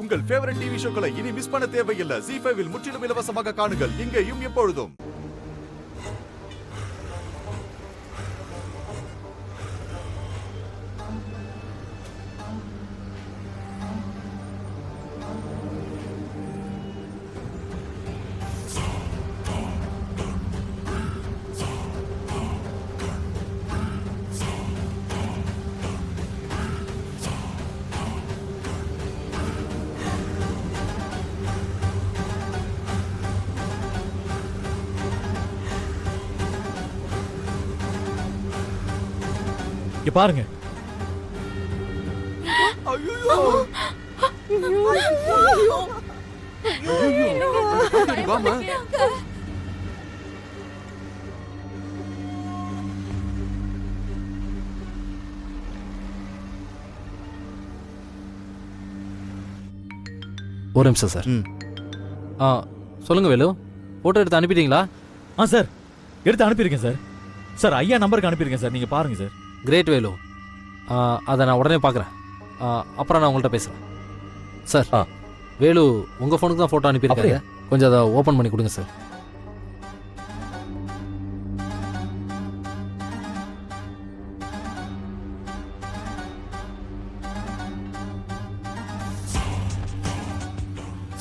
உங்கள் favourite TV ஷோக்களை இனி miss பண்ண தேவையில்லை. ZEE5 இல் முற்றிலும் இலவசமாக காணுங்கள். இங்கேயும் எப்பொழுதும். இங்க பாருங்க. ஒரு நிமிஷம் சார். சொல்லுங்க வேலு, போட்டோ எடுத்து அனுப்பிட்டீங்களா? சார் எடுத்து அனுப்பியிருக்கேன் சார். சார் ஐயா நம்பருக்கு அனுப்பியிருக்கேன் சார். நீங்கள் பாருங்கள் சார். கிரேட் வேலு, அதை நான் உடனே பார்க்குறேன். அப்புறம் நான் உங்கள்கிட்ட பேசுகிறேன் சார். வேலு உங்கள் ஃபோனுக்கு தான் ஃபோட்டோ அனுப்பியிருக்காரு. கொஞ்சம் அதை ஓப்பன் பண்ணி கொடுங்க சார்.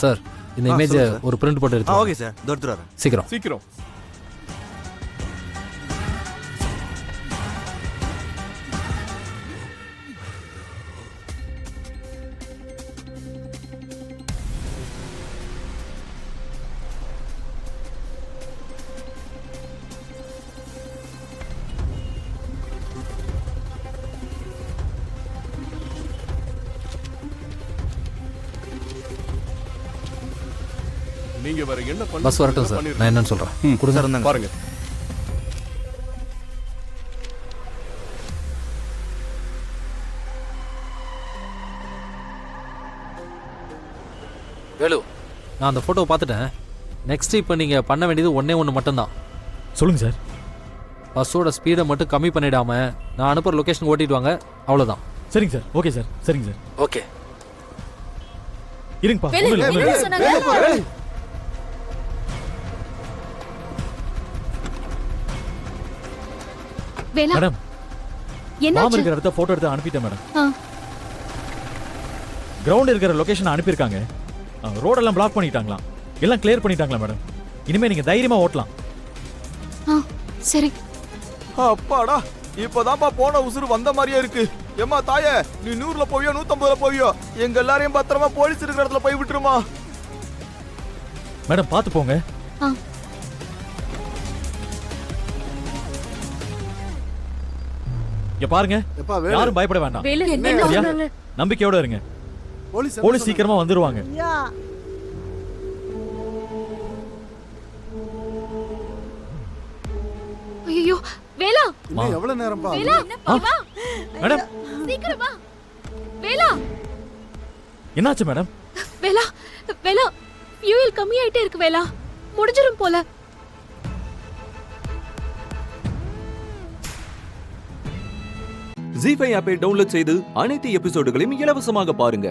சார் இந்த இமேஜை ஒரு பிரிண்ட் போட்டு எடுத்து. ஓகே சார், எடுத்துட்டு வரேன். சீக்கிரம் சீக்கிரம். நீங்க வேற என்ன பண்ண? பஸ் வரட்டும் சார், நான் என்னன்னு சொல்றேன். கொடுங்க பாருங்க. வேலு, நான் அந்த போட்டோவை பார்த்துட்டேன். நெக்ஸ்ட் இப்போ நீங்க பண்ண வேண்டியது ஒன்று மட்டும்தான். சொல்லுங்க சார். பஸ்ஸோட ஸ்பீடை மட்டும் கம்மி பண்ணிடாம நான் அனுப்புற லொகேஷன் ஓட்டிட்டு வாங்க, அவ்வளோதான். சரிங்க சார். Okay sir. சரிங்க சார். ஓகே இருங்கப்பா. மேடம், மாம் இருக்கிற இடத்த போட்டோ எடுத்து அனுப்பிட்டேன் மேடம். கிரவுண்ட் இருக்கிற லொகேஷன் அனுப்பியிருக்காங்க. ரோடெல்லாம் பிளாக் பண்ணிட்டாங்களாம், எல்லாம் கிளியர் பண்ணிட்டாங்களா மேடம். இனிமே நீங்க தைரியமா ஓட்டலாம். சரி. அப்பாடா, இப்பதான்ப்பா போன உசுறு வந்த மாதிரியே இருக்கு. ஏம்மா தாயே, நீ 100ல போவியோ 150ல போவியோ, எங்க எல்லாரையும் பத்திரமா போலீஸ் இருக்கிற இடத்துல போய் விட்டுருமா. மேடம் பார்த்து போங்க. இங்க பாருங்க, யாரும் பயப்பட வேண்டாம். நம்பிக்கையோட இருங்க. போலீஸ் சீக்கிரமா வந்துருவாங்க. ஐயோ வேலா, இன்னும் எவ்வளவு நேரம் பா? வேலா வா மேடம், சீக்கிரம் வா. வேலா, என்னாச்சு மேடம்? வேலா வேலா, ஃபியூயல் கம்மியாயிட்டே இருக்கு வேலா, முடிஞ்சிரும் போல. ZEE5 ஆப்பை டவுன்லோட் செய்து அனைத்து எபிசோடுகளையும் இலவசமாக பாருங்க.